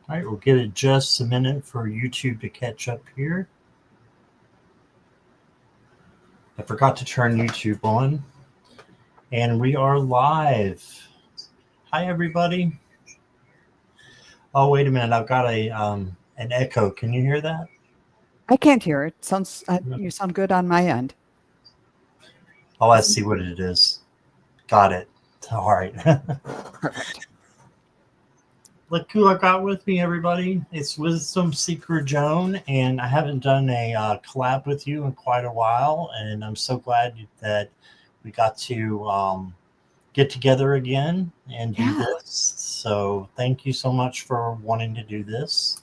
All right, we'll give it just a minute for YouTube to catch up here. I forgot to turn YouTube on. And we are live. Hi, everybody. Oh, wait a minute. I've got an echo. Can you hear that? I can't hear it. Sounds you sound good on my end. Oh, let's see what it is. Got it. All right. Perfect. Look who I got with me, everybody. It's Wisdom Seeker Joan, and I haven't done a collab with you in quite a while, and I'm so glad that we got to get together again and do Yeah. this. So thank you so much for wanting to do this.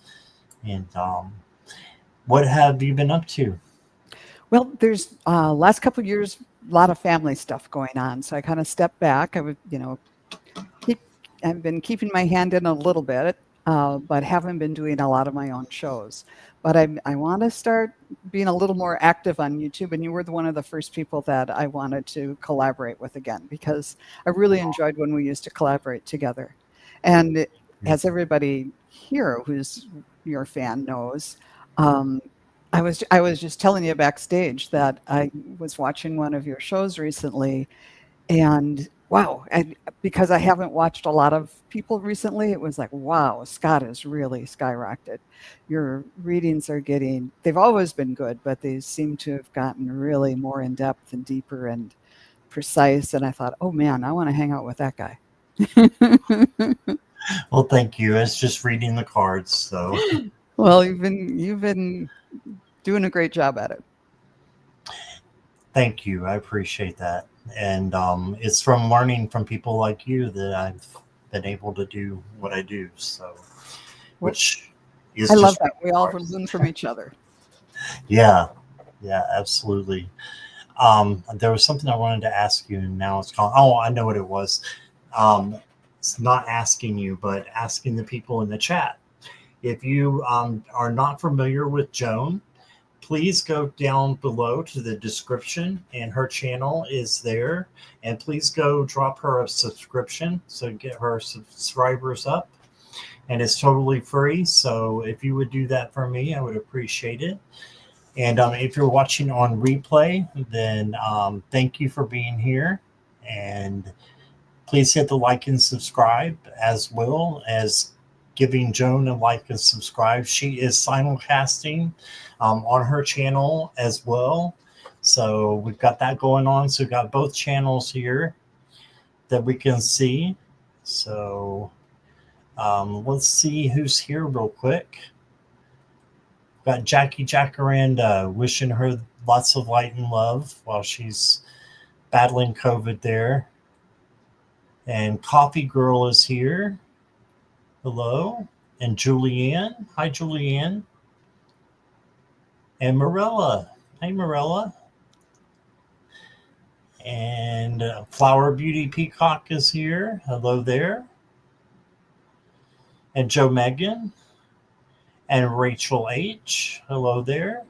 And what have you been up to? Well, there's last couple of years, a lot of family stuff going on, so I kind of stepped back. I would, keep. I've been keeping my hand in a little bit, but haven't been doing a lot of my own shows. But I want to start being a little more active on YouTube, and you were one of the first people that I wanted to collaborate with again because I really enjoyed when we used to collaborate together. And as everybody here who's your fan knows, um, I was just telling you backstage that I was watching one of your shows recently, and wow, and because I haven't watched a lot of people recently, it was like, wow, Scott has really skyrocketed. Your readings are they've always been good, but they seem to have gotten really more in depth and deeper and precise. And I thought, oh man, I want to hang out with that guy. Well, thank you. It's just reading the cards. So Well, you've been doing a great job at it. thank you. I appreciate that. And it's from learning from people like you that I've been able to do what I do. So, Well, which is I love just that. reading We all cards. learn from each other. Yeah, yeah, absolutely. There was something I wanted to ask you, and now it's gone. Oh, I know what it was. Um, it's not asking you, but asking the people in the chat. If you are not familiar with Joan, please go down below to the description, and her channel is there. And please go drop her a subscription so get her subscribers up. And it's totally free. So if you would do that for me, I would appreciate it. And if you're watching on replay, then thank you for being here. And please hit the like and subscribe as well as giving Joan a like and subscribe. She is simulcasting on her channel as well. So we've got that going on. So we've got both channels here that we can see. So let's see who's here real quick. Got Jackie Jacaranda wishing her lots of light and love while she's battling COVID there. And Coffee Girl is here. Hello. And Julianne. Hi, Julianne. And Morella. Hey, Morella. And Flower Beauty Peacock is here. Hello there. And Joe Megan. And Rachel H. Hello there.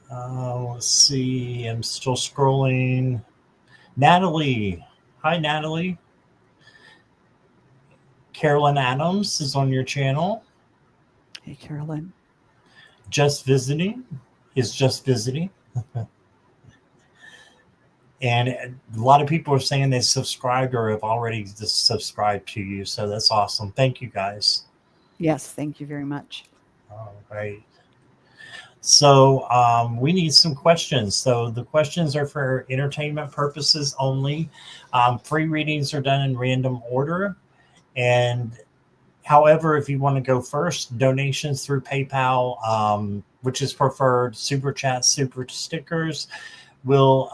Let's see. I'm still scrolling. Natalie. Hi, Natalie. Carolyn Adams is on your channel. Hey, Carolyn. Just visiting is just visiting. And a lot of people are saying they subscribed or have already subscribed to you. So that's awesome. Thank you, guys. Yes, thank you very much. All right. So we need some questions. So the questions are for entertainment purposes only. Free readings are done in random order. And however, if you want to go first, donations through PayPal, which is preferred, super chat, super stickers, will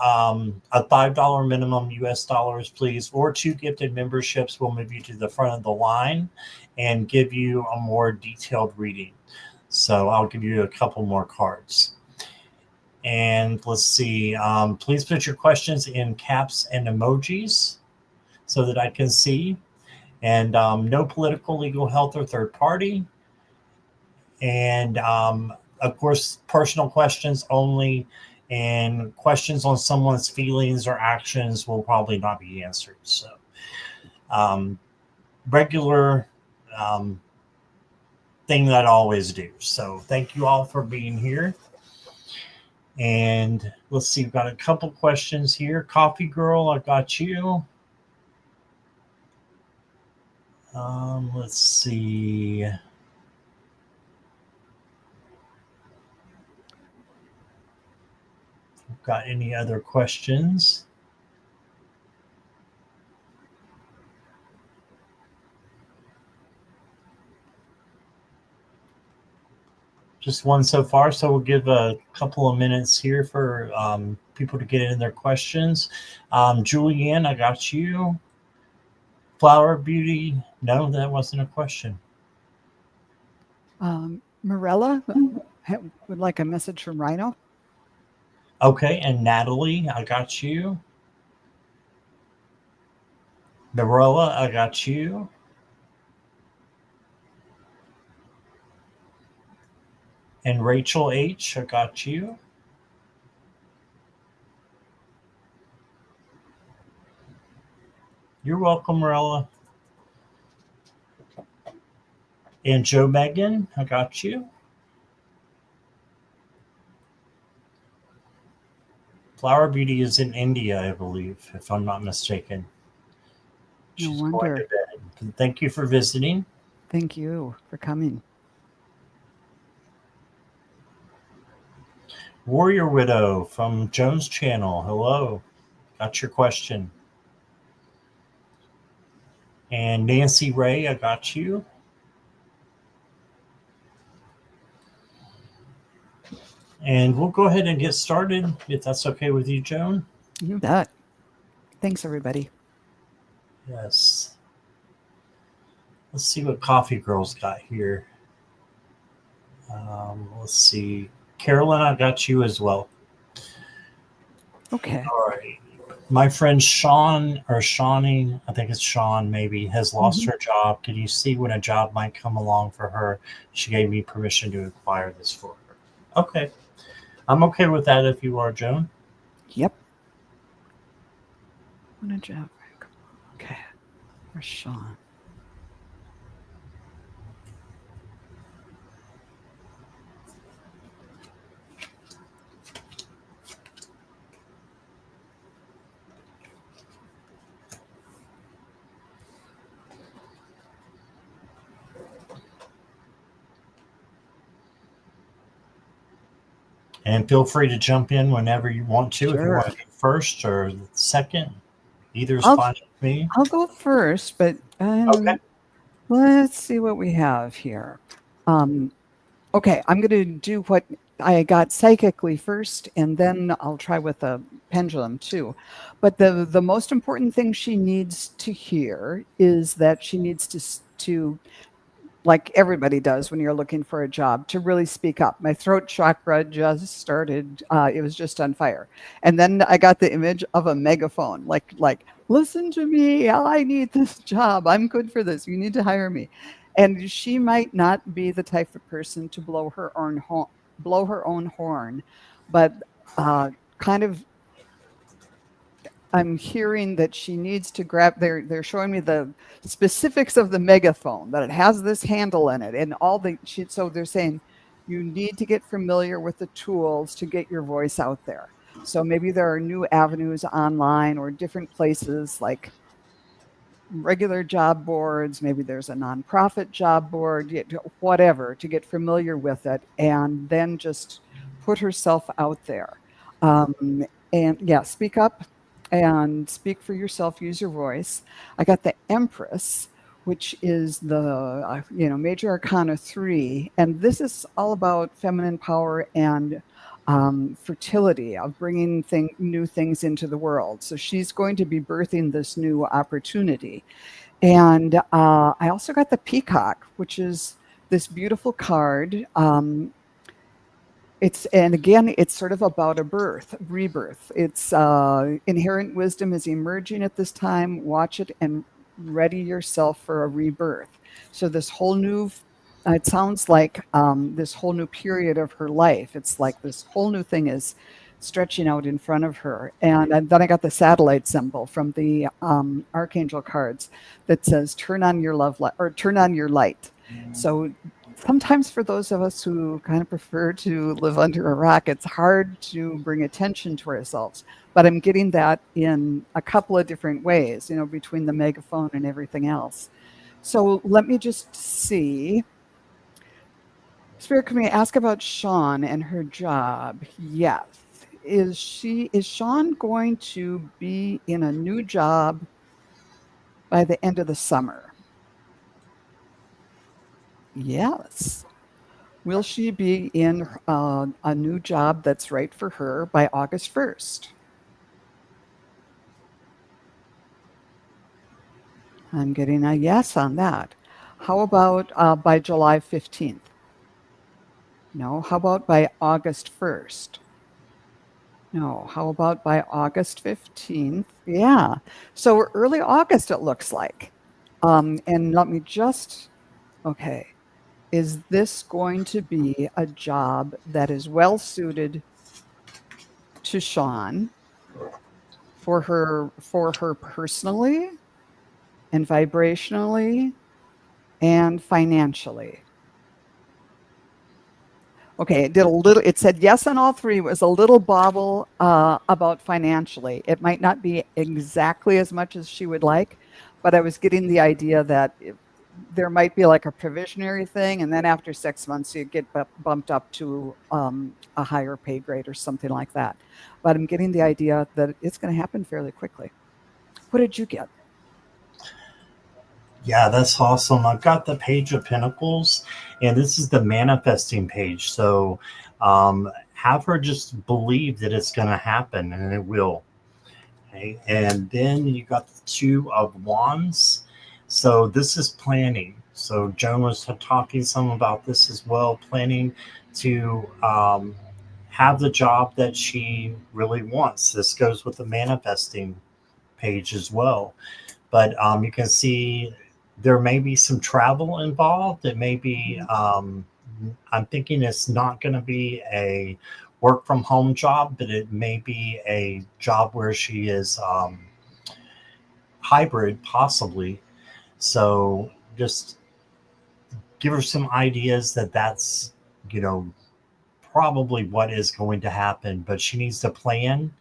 a $5 minimum US dollars, please, or 2 gifted memberships will move you to the front of the line and give you a more detailed reading. So I'll give you a couple more cards. And let's see. Please put your questions in caps and emojis so that I can see. And no political, legal, health, or third party. And of course, personal questions only. And questions on someone's feelings or actions will probably not be answered. So regular thing that I always do. So thank you all for being here. And let's see, we've got a couple questions here. Coffee Girl, I got you. Let's see. Got any other questions? Just one so far, so we'll give a couple of minutes here for people to get in their questions. Julianne, I got you. Flower Beauty, no, that wasn't a question. Morella would like a message from Rhino. Okay, and Natalie, I got you. Marilla, I got you. And Rachel H, I got you. You're welcome, Marilla. And Joe Megan, I got you. Flower Beauty is in India, I believe, if I'm not mistaken. She's No going wonder. to bed. Thank you for visiting. Thank you for coming. Warrior Widow from Joan's channel. Hello. Got your question. And Nancy Ray, I got you. And we'll go ahead and get started, if that's okay with you, Joan. You bet. Thanks, everybody. Yes. Let's see what Coffee Girl's got here. Let's see. Carolyn, I got you as well. Okay. All right. My friend Sean, or Shawnee, I think it's Sean maybe, has lost her job. Can you see when a job might come along for her? She gave me permission to acquire this for her. Okay. I'm okay with that if you are, Joan. Yep. When a job. Okay. Where's Sean? And feel free to jump in whenever you want to. If you Sure. want to go first or second, either's I'll- fine with me. I'll go first, but Okay. let's see what we have here. Okay, I'm going to do what I got psychically first, and then I'll try with a pendulum too. But the most important thing she needs to hear is that she needs to, like everybody does when you're looking for a job, to really speak up. My throat chakra just started; it was just on fire, and then I got the image of a megaphone, like listen to me, I need this job, I'm good for this, you need to hire me. And she might not be the type of person to blow her own horn, but kind of I'm hearing that she needs to grab. They're showing me the specifics of the megaphone, that it has this handle in it, and all the. So they're saying you need to get familiar with the tools to get your voice out there. So maybe there are new avenues online or different places like regular job boards. Maybe there's a nonprofit job board, whatever, to get familiar with it, and then just put herself out there. And yeah, speak up and speak for yourself. Use your voice. I got the Empress, which is the Major Arcana 3, and this is all about feminine power and fertility, of bringing new things into the world. So she's going to be birthing this new opportunity. And I also got the Peacock, which is this beautiful card. It's sort of about a rebirth. It's inherent wisdom is emerging at this time. Watch it and ready yourself for a rebirth. So this whole new, it sounds like this whole new period of her life. It's like this whole new thing is stretching out in front of her. And then I got the satellite symbol from the Archangel cards that says, turn on your love light, or turn on your light. So sometimes for those of us who kind of prefer to live under a rock, it's hard to bring attention to ourselves. But I'm getting that in a couple of different ways, between the megaphone and everything else. So let me just see. Spirit, can we ask about Sean and her job? Yes. Is Sean going to be in a new job by the end of the summer? Yes. Will she be in a new job that's right for her by August 1st? I'm getting a yes on that. How about by July 15th? No. How about by August 1st? No. How about by August 15th? Yeah. So early August, it looks like. And let me just, okay. Is this going to be a job that is well suited to Sean for her personally and vibrationally and financially? Okay, it said yes on all three. It was a little bobble about financially. It might not be exactly as much as she would like, but I was getting the idea that there might be like a provisionary thing, and then after 6 months, you get bumped up to a higher pay grade or something like that. But I'm getting the idea that it's going to happen fairly quickly. What did you get? Yeah, that's awesome. I've got the Page of Pentacles, and this is the manifesting page. So have her just believe that it's going to happen, and it will. Okay. And then you got the Two of Wands. So this is planning. So Joan was talking some about this as well, planning to have the job that she really wants. This goes with the manifesting page as well. But you can see there may be some travel involved. It may be, I'm thinking it's not going to be a work from home job, but it may be a job where she is hybrid, possibly. So just give her some ideas that's, probably what is going to happen, but she needs to plan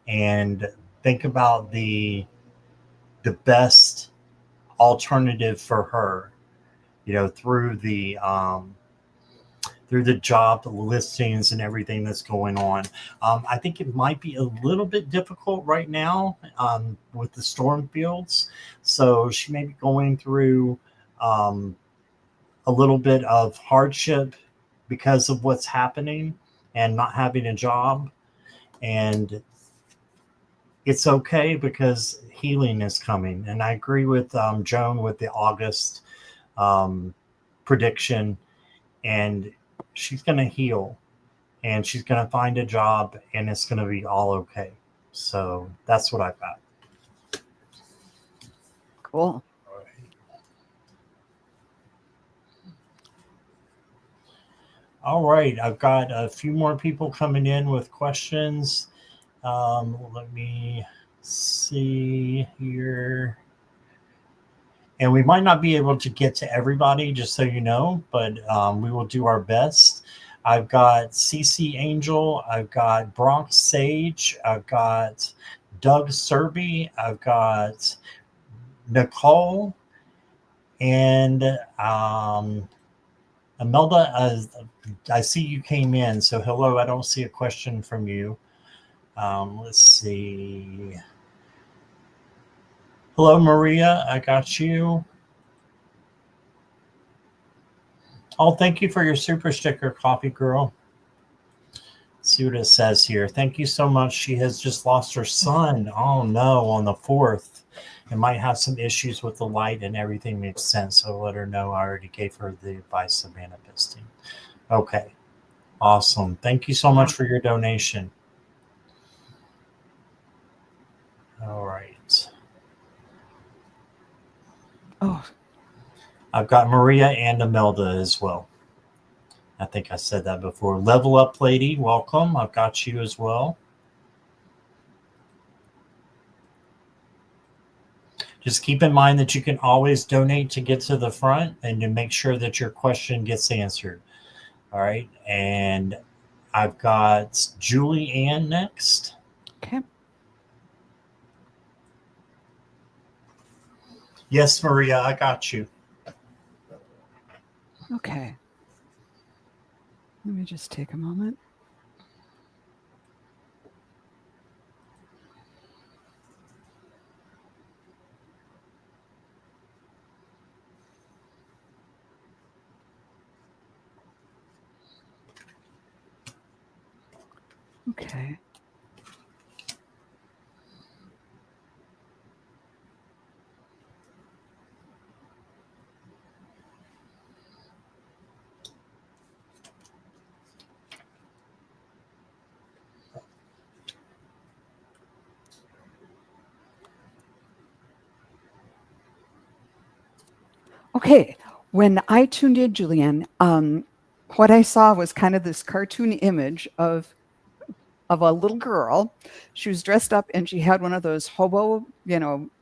and think about the best alternative for her, through the job listings and everything that's going on. I think it might be a little bit difficult right now with the storm fields. So she may be going through a little bit of hardship because of what's happening and not having a job. And it's okay because healing is coming. And I agree with Joan with the August prediction. And she's going to heal and she's going to find a job and it's going to be all okay. So that's what I got. Cool. All right. I've got a few more people coming in with questions. Let me see here. And we might not be able to get to everybody, just so you know, but we will do our best. I've got CC Angel. I've got Bronx Sage. I've got Doug Serby. I've got Nicole. And Imelda, I see you came in. So hello, I don't see a question from you. Let's see. Hello, Maria. I got you. Oh, thank you for your super sticker, Coffee Girl. Let's see what it says here. Thank you so much. She has just lost her son. Oh, no, on the 4th. It might have some issues with the light and everything makes sense. So let her know I already gave her the advice of manifesting. Okay. Awesome. Thank you so much for your donation. All right. Oh, I've got Maria and Imelda as well. I think I said that before. Level Up Lady, welcome. I've got you as well. Just keep in mind that you can always donate to get to the front and to make sure that your question gets answered. All right. And I've got Julie Ann next. Okay. Yes, Maria, I got you. Okay. Let me just take a moment. Okay. Okay. When I tuned in, Julianne, what I saw was kind of this cartoon image of a little girl. She was dressed up and she had one of those hobo,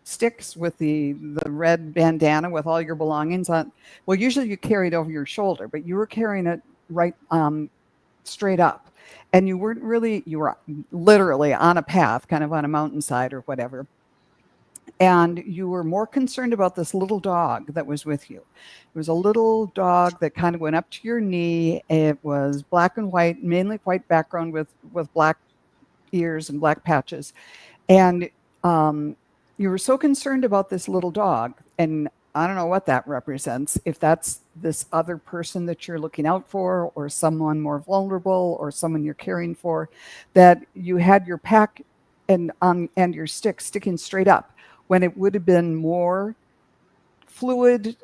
sticks with the red bandana with all your belongings on. Well, usually you carry it over your shoulder, but you were carrying it right straight up. And you were literally on a path, kind of on a mountainside or whatever. And you were more concerned about this little dog that was with you. It was a little dog that kind of went up to your knee. It was black and white, mainly white background with black ears and black patches. And you were so concerned about this little dog. And I don't know what that represents, if that's this other person that you're looking out for, or someone more vulnerable, or someone you're caring for, that you had your pack and your stick sticking straight up when it would have been more fluid,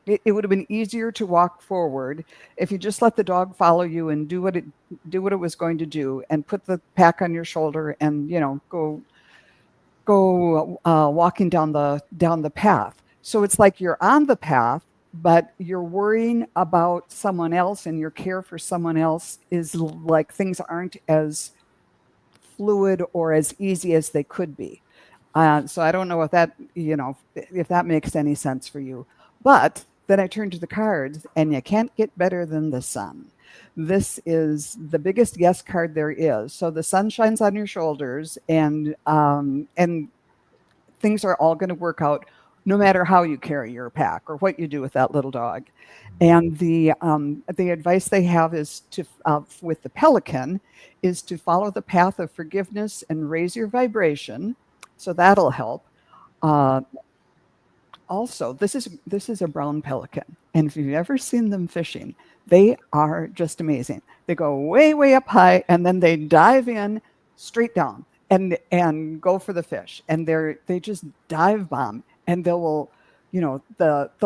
it would have been easier to walk forward if you just let the dog follow you and do what it was going to do, and put the pack on your shoulder and go walking down the path. So it's like you're on the path, but you're worrying about someone else, and your care for someone else is like things aren't as fluid or as easy as they could be. So I don't know if that makes any sense for you. But then I turn to the cards, and you can't get better than the sun. This is the biggest yes card there is. So the sun shines on your shoulders, and things are all going to work out, no matter how you carry your pack or what you do with that little dog. And the advice they have is with the pelican, is to follow the path of forgiveness and raise your vibration. So that'll help. Uh, Also, this is a brown pelican, and if you've ever seen them fishing, they are just amazing. They go way, way up high, and then they dive in straight down and go for the fish, and they just dive bomb, and they'll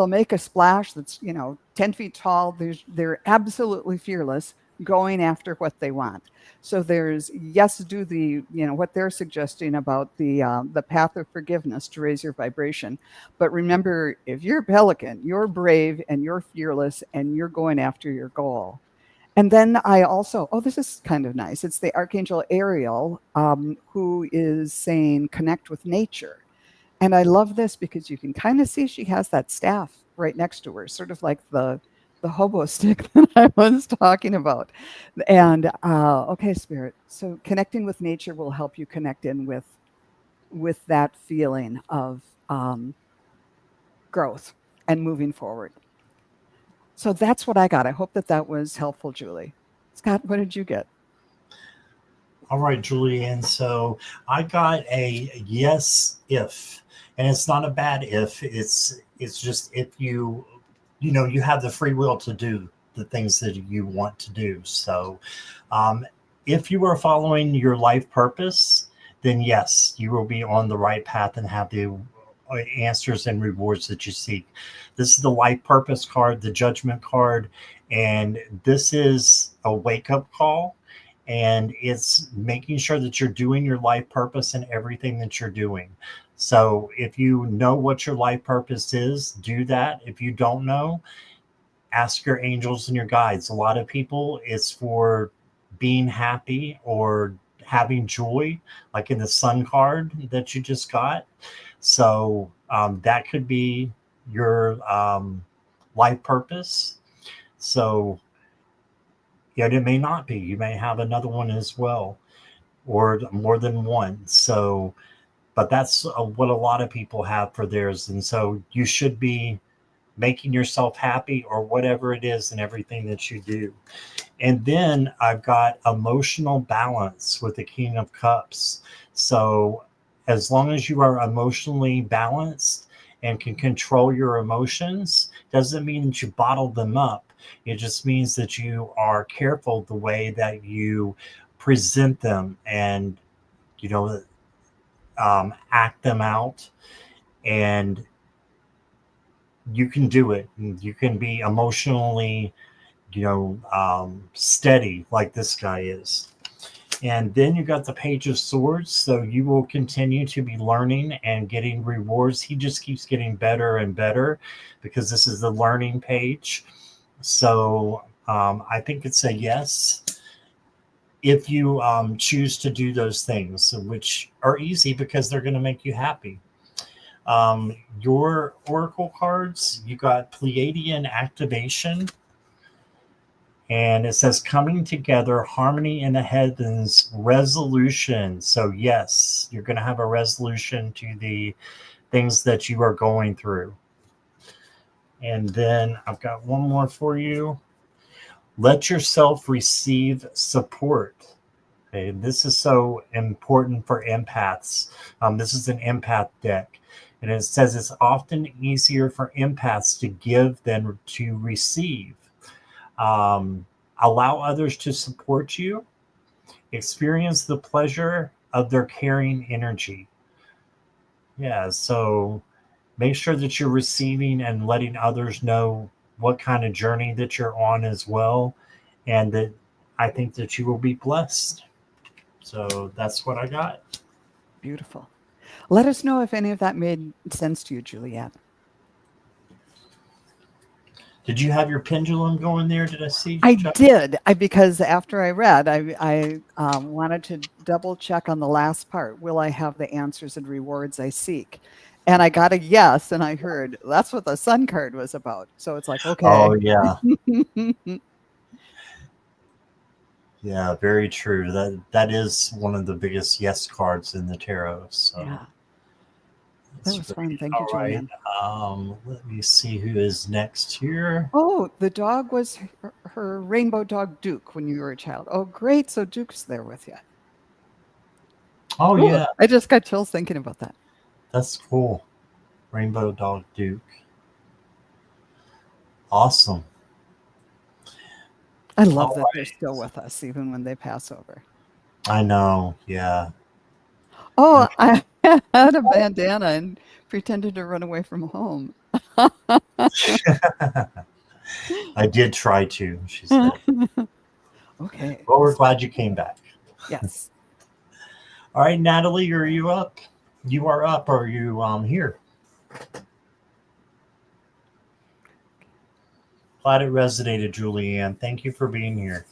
make a splash that's 10 feet tall. They're absolutely fearless, going after what they want. So there's yes, do what they're suggesting about the path of forgiveness to raise your vibration. But remember, if you're a pelican, you're brave and you're fearless and you're going after your goal. And then I also, this is kind of nice. It's the Archangel Ariel, who is saying connect with nature. And I love this because you can kind of see she has that staff right next to her, sort of like the hobo stick that I was talking about. And okay, Spirit. So connecting with nature will help you connect in with that feeling of growth and moving forward. So that's what I got. I hope that was helpful, Julie. Scott, what did you get? All right, Julianne. So I got a yes if, and it's not a bad if. It's just if you have the free will to do the things that you want to do. So if you are following your life purpose, then yes, you will be on the right path and have the answers and rewards that you seek. This is the life purpose card, the judgment card, and this is a wake up call. And it's making sure that you're doing your life purpose in everything that you're doing. So if you know what your life purpose is, do that. If you don't know, ask your angels and your guides. A lot of people, it's for being happy or having joy, like in the sun card that you just got. So That could be your life purpose. So, yet it may not be. You may have another one as well, or more than one. So, but that's what a lot of people have for theirs. And so you should be making yourself happy or whatever it is in everything that you do. And then I've got emotional balance with the King of Cups. So as long as you are emotionally balanced and can control your emotions, doesn't mean that you bottle them up. It just means that you are careful the way that you present them and, you know, act them out. And you can do it. You can be emotionally, steady like this guy is. And then you got the Page of Swords. So you will continue to be learning and getting rewards. He just keeps getting better and better because this is the learning page. So I think it's a yes if you choose to do those things, which are easy because they're going to make you happy. Your oracle cards, you got Pleiadian activation, and it says coming together, harmony in the heavens, resolution. So yes, you're going to have a resolution to the things that you are going through. And then I've got one more for you. Let yourself receive support. Okay, this is so important for empaths. This is an empath deck. And it says it's often easier for empaths to give than to receive. Allow others to support you. Experience the pleasure of their caring energy. Yeah, so make sure that you're receiving and letting others know what kind of journey that you're on as well. And that I think that you will be blessed. So that's what I got. Beautiful. Let us know if any of that made sense to you, Juliet. Did you have your pendulum going there? Did I see? I did. Because after I read, I wanted to double check on the last part. Will I have the answers and rewards I seek? And I got a yes, and I heard that's what the sun card was about. So it's like, okay. Oh, yeah. Yeah, very true. That is one of the biggest yes cards in the tarot. So yeah. That was fun. Thank you, right. Joanne. Let me see who is next here. Oh, the dog was her rainbow dog, Duke, when you were a child. Oh, great. So Duke's there with you. Oh, Ooh, yeah. I just got chills thinking about that. That's cool. Rainbow Dog Duke. Awesome. I love that they're still with us, even when they pass over. I know. Yeah. Oh, I had a bandana and pretended to run away from home. I did try to, she said. Okay. Well, we're glad you came back. Yes. All right, Natalie, are you up? You are up. Or are you here? Glad it resonated, Julianne. Thank you for being here.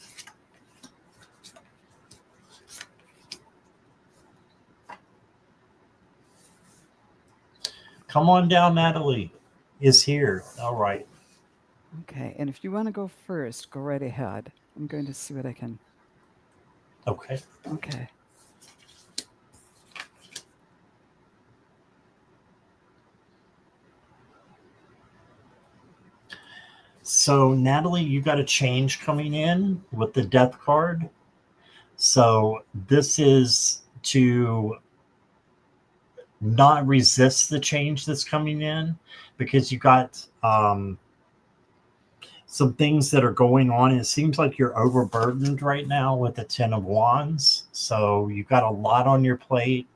Come on down, Natalie is here. All right. Okay. And if you want to go first, go right ahead. I'm going to see what I can. Okay. Okay. So, Natalie, you got a change coming in with the death card. So, this is to not resist the change that's coming in because you got some things that are going on. It seems like you're overburdened right now with the 10 of Wands. So, you've got a lot on your plate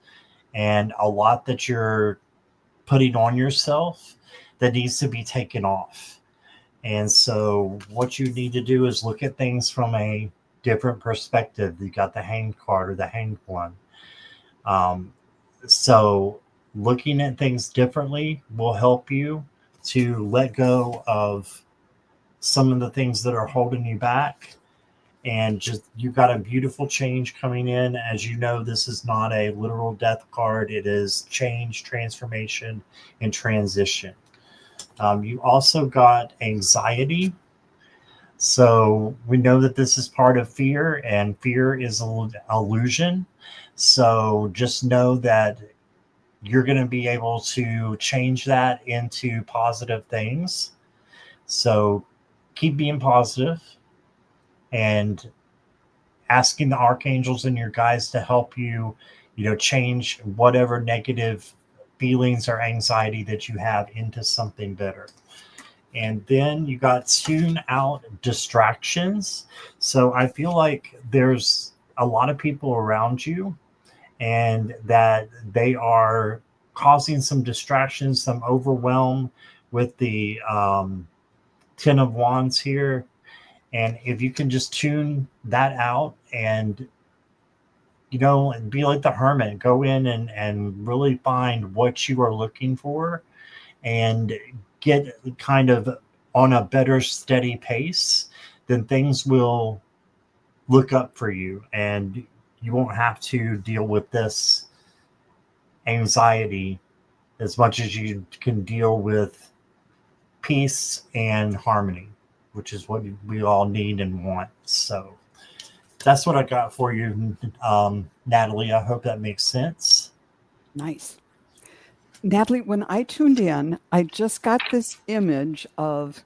and a lot that you're putting on yourself that needs to be taken off. And so what you need to do is look at things from a different perspective. You got the Hanged card or the Hanged one. So looking at things differently will help you to let go of some of the things that are holding you back and just you got a beautiful change coming in. As you know, this is not a literal death card. It is change, transformation, and transition. You also got anxiety. So we know that this is part of fear, and fear is an illusion. So just know that you're going to be able to change that into positive things. So keep being positive and asking the archangels and your guides to help you, change whatever negative feelings or anxiety that you have into something better. And then you got tune out distractions. So I feel like there's a lot of people around you and that they are causing some distractions, some overwhelm with the 10 of Wands here. And if you can just tune that out and, and be like the hermit, go in and really find what you are looking for and get kind of on a better steady pace, then things will look up for you and you won't have to deal with this anxiety as much as you can deal with peace and harmony, which is what we all need and want. So that's what I got for you, Natalie. I hope that makes sense. Nice. Natalie, when I tuned in, I just got this image of,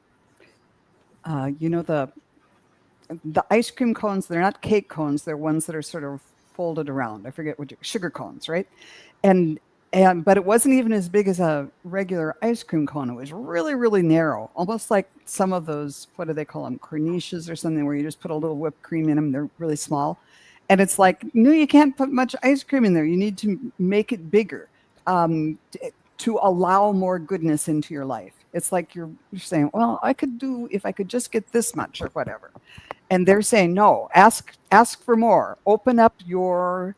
the ice cream cones. They're not cake cones. They're ones that are sort of folded around. I forget what sugar cones, right? And but it wasn't even as big as a regular ice cream cone. It was really, really narrow, almost like some of those, what do they call them, corniches or something, where you just put a little whipped cream in them. They're really small. And it's like, no, you can't put much ice cream in there. You need to make it bigger to allow more goodness into your life. It's like you're saying, well, I could do if I could just get this much or whatever. And they're saying, no, ask for more. Open up your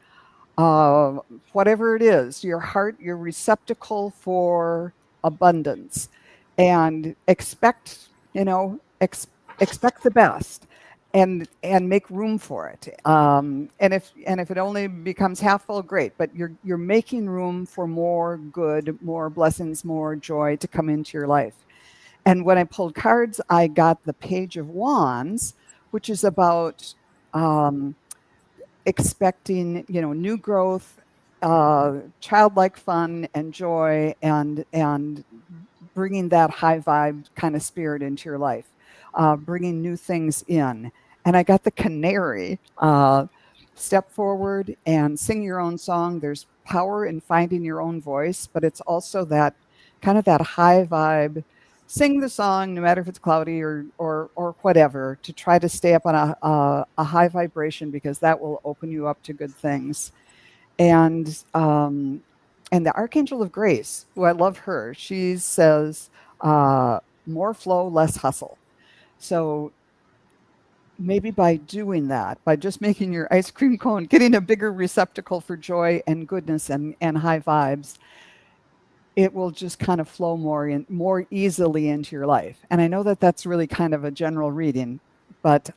whatever it is, your heart, your receptacle for abundance, and expect the best, and make room for it. And if it only becomes half full, great. But you're making room for more good, more blessings, more joy to come into your life. And when I pulled cards, I got the Page of Wands, which is about expecting, new growth, childlike fun and joy, and bringing that high vibe kind of spirit into your life, bringing new things in. And I got the Canary. Step forward and sing your own song. There's power in finding your own voice, but it's also that kind of that high vibe. Sing the song, no matter if it's cloudy or whatever, to try to stay up on a high vibration, because that will open you up to good things. And the Archangel of Grace, who I love her, she says, more flow, less hustle. So maybe by doing that, by just making your ice cream cone, getting a bigger receptacle for joy and goodness and high vibes, it will just kind of flow more easily into your life. And I know that that's really kind of a general reading, but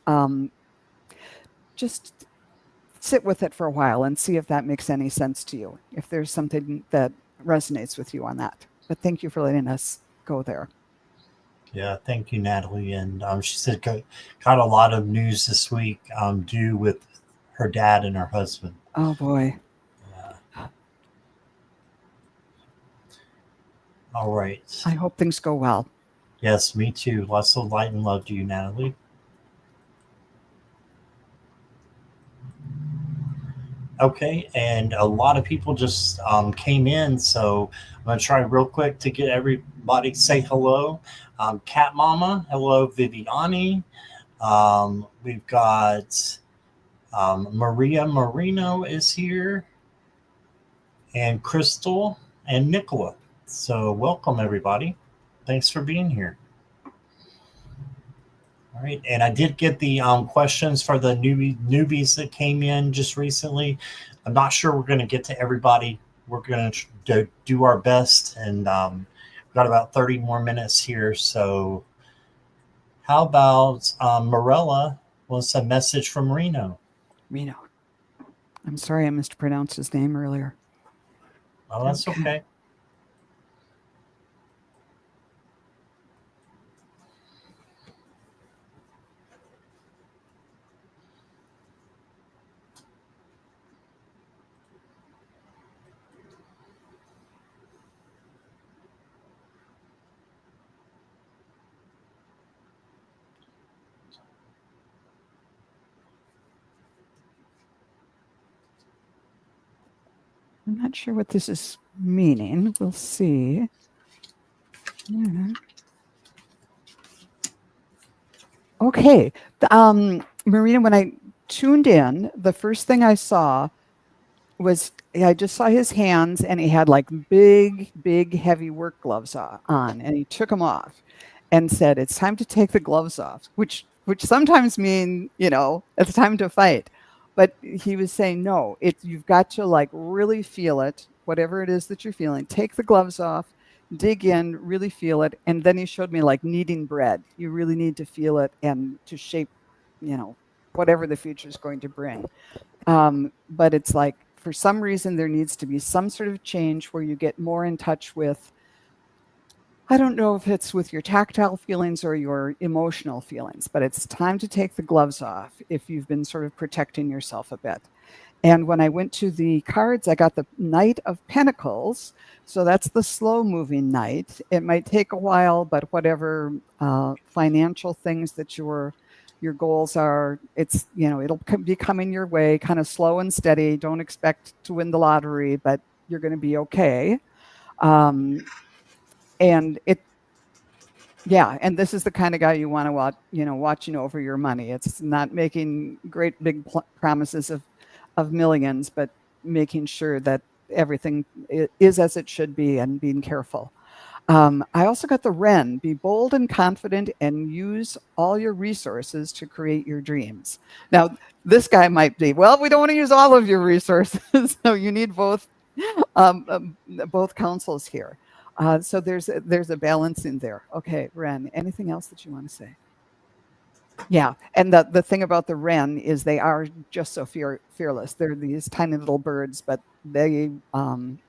just sit with it for a while and see if that makes any sense to you, if there's something that resonates with you on that. But thank you for letting us go there. Yeah, thank you, Natalie. And she said got a lot of news this week due with her dad and her husband. Oh boy. Yeah. All right. I hope things go well. Yes, me too. Lots of light and love to you, Natalie. Okay, and a lot of people just came in, so I'm going to try real quick to get everybody to say hello. Cat Mama, hello, Viviani. We've got Maria Marino is here, and Crystal and Nicola. So welcome, everybody. Thanks for being here. All right, and I did get the questions for the newbies that came in just recently. I'm not sure we're going to get to everybody. We're going to do our best, and we've got about 30 more minutes here. So how about Morella? Well, it's a message from Reno. Reno. I'm sorry I mispronounced his name earlier. Oh, that's Okay. okay. I'm not sure what this is meaning. We'll see. Yeah. Okay. Marina, when I tuned in, the first thing I saw was I just saw his hands and he had like big, heavy work gloves on, and he took them off and said, "It's time to take the gloves off," which sometimes mean, it's time to fight. But he was saying, no, you've got to like really feel it, whatever it is that you're feeling. Take the gloves off, dig in, really feel it. And then he showed me like kneading bread. You really need to feel it and to shape, whatever the future is going to bring. But it's like, for some reason, there needs to be some sort of change where you get more in touch with, I don't know if it's with your tactile feelings or your emotional feelings, but it's time to take the gloves off if you've been sort of protecting yourself a bit. And when I went to the cards, I got the Knight of Pentacles. So that's the slow moving knight. It might take a while, but whatever financial things that your goals are, it'll be coming your way, kind of slow and steady. Don't expect to win the lottery, but you're going to be okay. And and this is the kind of guy you want to watch, watching over your money. It's not making great big promises of millions, but making sure that everything is as it should be and being careful. I also got the Wren. Be bold and confident and use all your resources to create your dreams. Now, this guy might be, well, we don't want to use all of your resources. So you need both counsels here. So there's a balance in there. Okay, Wren, anything else that you want to say? Yeah, and the thing about the wren is they are just so fearless. They're these tiny little birds, but they,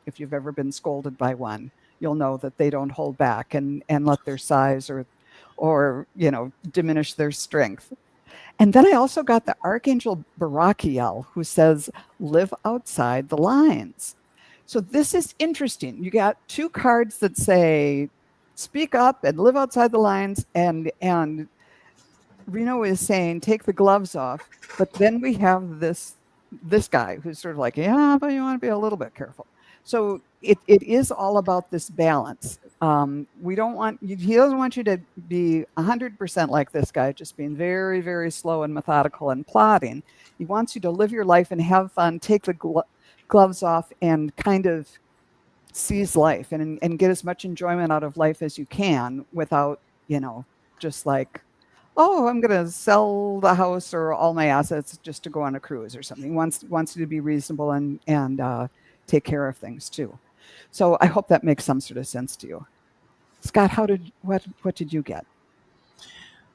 if you've ever been scolded by one, you'll know that they don't hold back and let their size or diminish their strength. And then I also got the Archangel Barakiel, who says, "Live outside the lines." So this is interesting. You got two cards that say, "Speak up and live outside the lines," and Reno is saying, take the gloves off. But then we have this guy who's sort of like, yeah, but you want to be a little bit careful. So it is all about this balance. He doesn't want you to be 100% like this guy, just being very, very slow and methodical and plodding. He wants you to live your life and have fun, take the gloves off and kind of seize life and get as much enjoyment out of life as you can without, just like, oh, I'm going to sell the house or all my assets just to go on a cruise or something. He wants you to be reasonable and take care of things too. So I hope that makes some sort of sense to you. Scott, what did you get?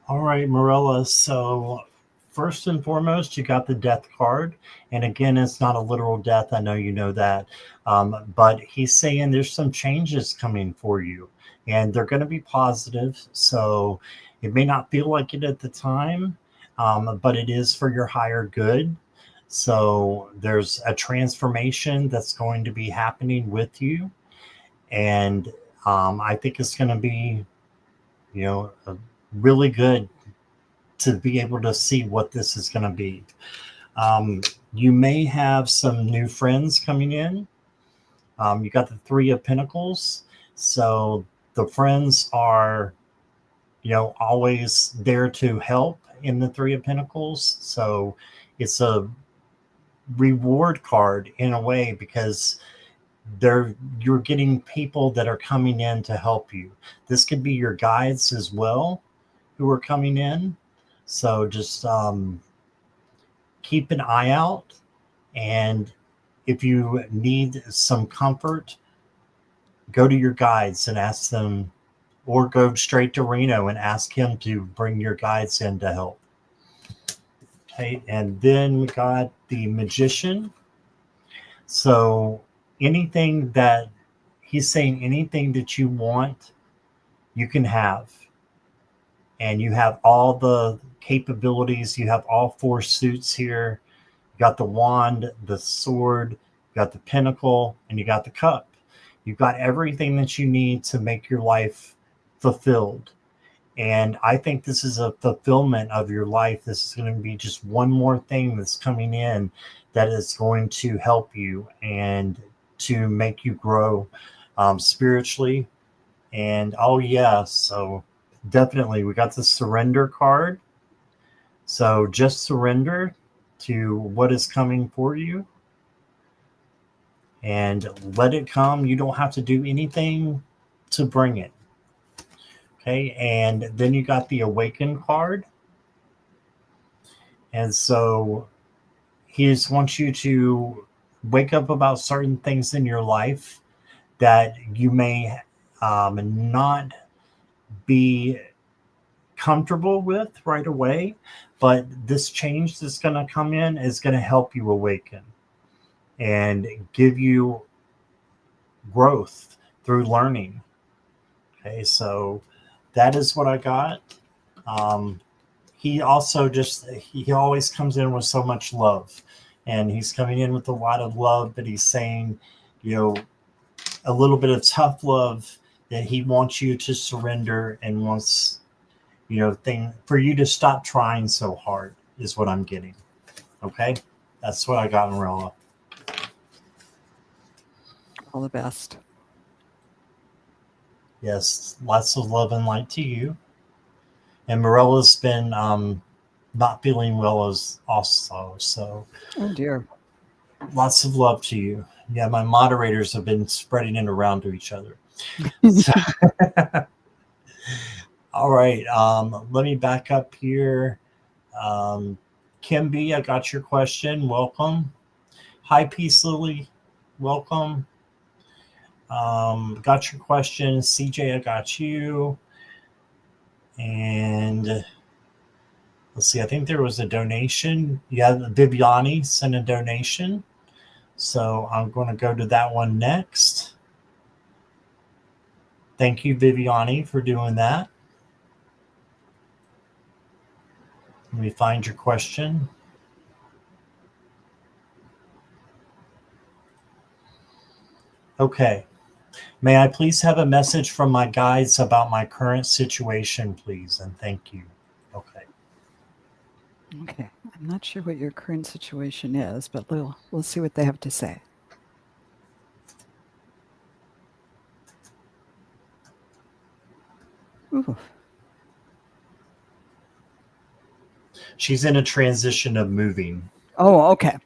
All right, Marilla. So first and foremost, you got the death card. And again, it's not a literal death. I know you know that. But he's saying there's some changes coming for you, and they're going to be positive. So it may not feel like it at the time, but it is for your higher good. So there's a transformation that's going to be happening with you. And I think it's going to be, really good to be able to see what this is going to be. You may have some new friends coming in. You got the Three of Pentacles. So the friends are, always there to help in the Three of Pentacles. So it's a reward card in a way because you're getting people that are coming in to help you. This could be your guides as well who are coming in. So just keep an eye out. And if you need some comfort, go to your guides and ask them, or go straight to Reno and ask him to bring your guides in to help. Okay, and then we got the magician. So anything that he's saying, anything that you want, you can have. And you have all the capabilities. You have all four suits here. You got the wand, the sword, you got the pinnacle, and you got the cup. You've got everything that you need to make your life fulfilled. And I think this is a fulfillment of your life. This is going to be just one more thing that's coming in that is going to help you and to make you grow spiritually. And oh, yeah. So definitely, we got the surrender card. So just surrender to what is coming for you and let it come. You don't have to do anything to bring it. Okay. And then you got the awaken card. And so he just wants you to wake up about certain things in your life that you may not be comfortable with right away, but this change that's going to come in is going to help you awaken and give you growth through learning. Okay, so that is what I got. Um, he also he always comes in with so much love, and he's coming in with a lot of love, but he's saying, you know, a little bit of tough love that he wants you to surrender and wants, you know, thing for you to stop trying so hard is what I'm getting. Okay, that's what I got, Marilla. All the best. Yes, lots of love and light to you. And Morella's been not feeling well as also, so Oh dear. lots of love to you. Yeah, my moderators have been spreading it around to each other. So, all right, let me back up here. Kim B, I got your question. Welcome. Hi, Peace Lily. Welcome. Got your question. CJ, I got you. And let's see, I think there was a donation. Yeah, Viviani sent a donation. So I'm going to go to that one next. Thank you, Viviani, for doing that. Let me find your question. Okay. May I please have a message from my guides about my current situation, please? And thank you. Okay. Okay. I'm not sure what your current situation is, but we'll see what they have to say. Ooh. She's in a transition of moving. Oh, okay.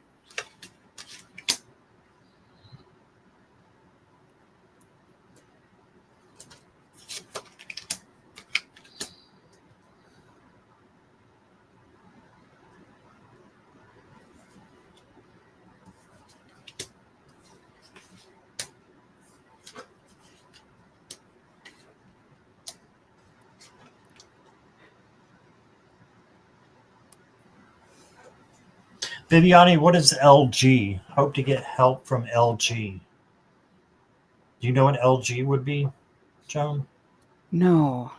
Viviani, what is LG? Hope to get help from LG. Do you know what LG would be, Joan? No.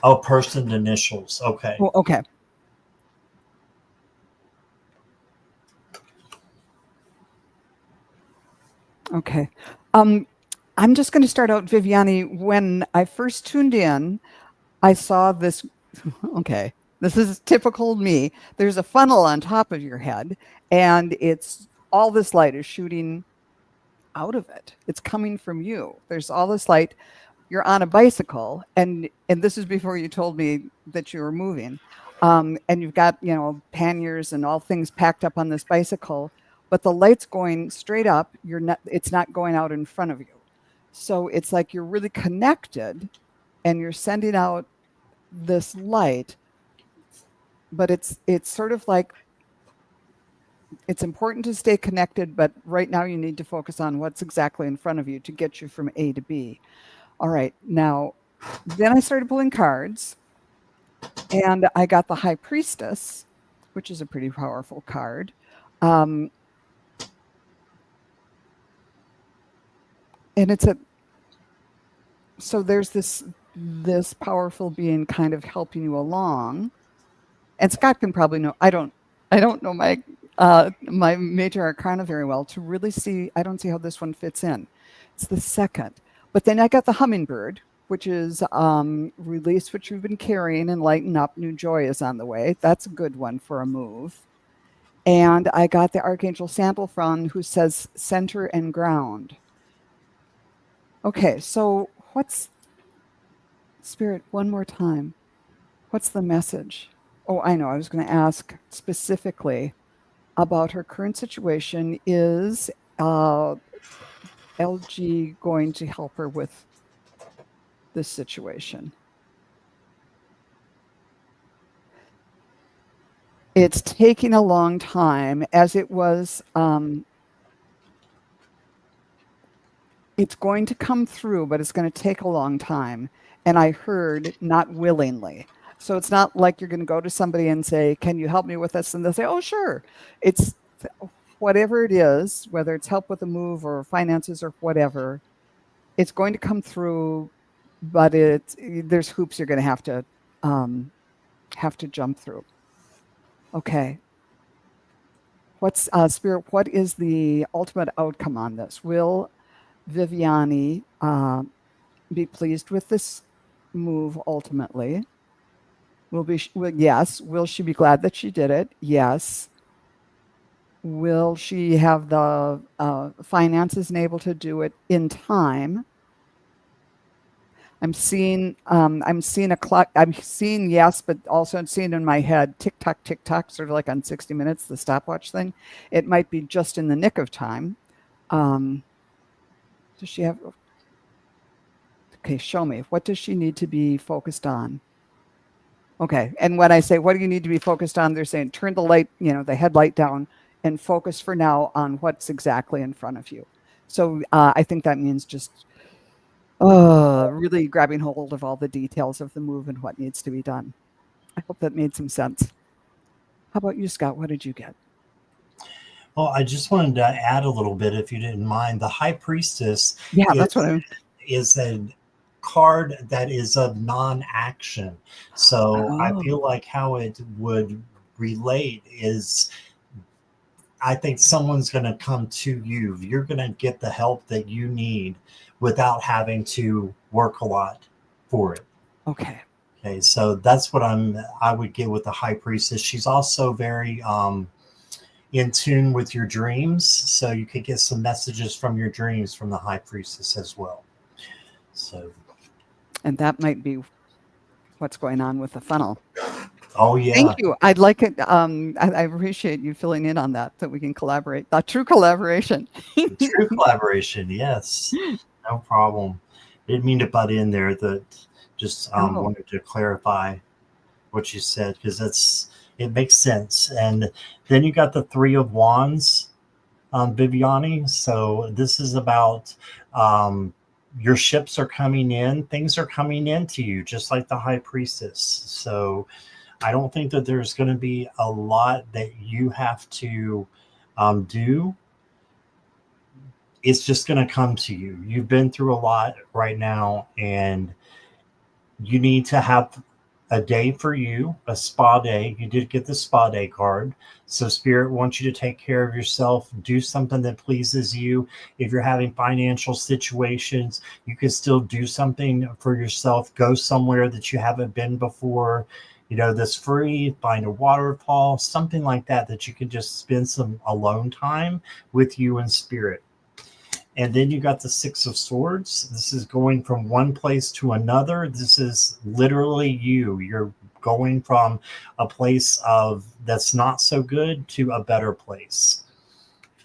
Oh, person initials. Okay. Oh, okay. Okay. I'm just going to start out, Viviani. When I first tuned in, I saw this. Okay. This is typical me. There's a funnel on top of your head, and it's all this light is shooting out of it. It's coming from you. There's all this light. You're on a bicycle, and this is before you told me that you were moving. And you've got, panniers and all things packed up on this bicycle, but the light's going straight up. It's not going out in front of you. So it's like you're really connected and you're sending out this light, but it's sort of like it's important to stay connected, but right now you need to focus on what's exactly in front of you to get you from A to B. All right. Now, then I started pulling cards, and I got the High Priestess, which is a pretty powerful card. And it's so there's this powerful being kind of helping you along. And Scott can probably know. I don't know my major arcana very well to really see. I don't see how this one fits in. It's the second, but then I got the hummingbird, which is release what you've been carrying and lighten up. New joy is on the way. That's a good one for a move. And I got the Archangel Sandalphon, who says center and ground. Okay, so what's Spirit? One more time. What's the message? Oh, I know. I was going to ask specifically about her current situation. Is LG going to help her with this situation? It's taking a long time, as it was. It's going to come through, but it's going to take a long time. And I heard not willingly. So it's not like you're going to go to somebody and say, "Can you help me with this?" And they'll say, "Oh, sure." It's whatever it is, whether it's help with a move or finances or whatever, it's going to come through, but there's hoops you're going to have to jump through. Okay. What's Spirit? What is the ultimate outcome on this? Will Viviani be pleased with this move ultimately? Yes. Will she be glad that she did it? Yes. Will she have the finances and able to do it in time? I'm seeing a clock. I'm seeing yes, but also I'm seeing in my head tick tock, sort of like on 60 Minutes, the stopwatch thing. It might be just in the nick of time. Does she have? Okay, show me. What does she need to be focused on? Okay, and when I say what do you need to be focused on, they're saying turn the light, the headlight down, and focus for now on what's exactly in front of you. So I think that means just really grabbing hold of all the details of the move and what needs to be done. I hope that made some sense. How about you, Scott? What did you get? Well, I just wanted to add a little bit, if you didn't mind. The High Priestess That's what is a card that is of non-action. So I feel like how it would relate is, I think someone's going to come to you. You're going to get the help that you need without having to work a lot for it. Okay. Okay. So that's what I would get with the High Priestess. She's also very in tune with your dreams. So you could get some messages from your dreams from the High Priestess as well. So. And that might be what's going on with the funnel. Oh, yeah. Thank you. I'd like it. I appreciate you filling in on that we can collaborate. The true collaboration. True collaboration. Yes. No problem. Didn't mean to butt in there. That just wanted to clarify what you said, because it makes sense. And then you got the Three of Wands, Viviani. So this is about your ships are coming in. Things are coming into you, just like the High Priestess. So I don't think that there's going to be a lot that you have to do. It's just going to come to you. You've been through a lot right now, and you need to have a day for you, a spa day. You did get the spa day card. So Spirit wants you to take care of yourself, do something that pleases you. If you're having financial situations, you can still do something for yourself. Go somewhere that you haven't been before, that's free. Find a waterfall, something like that you can just spend some alone time with you and Spirit. And then you got the Six of Swords. This is going from one place to another. This is literally you. You're going from a place that's not so good to a better place.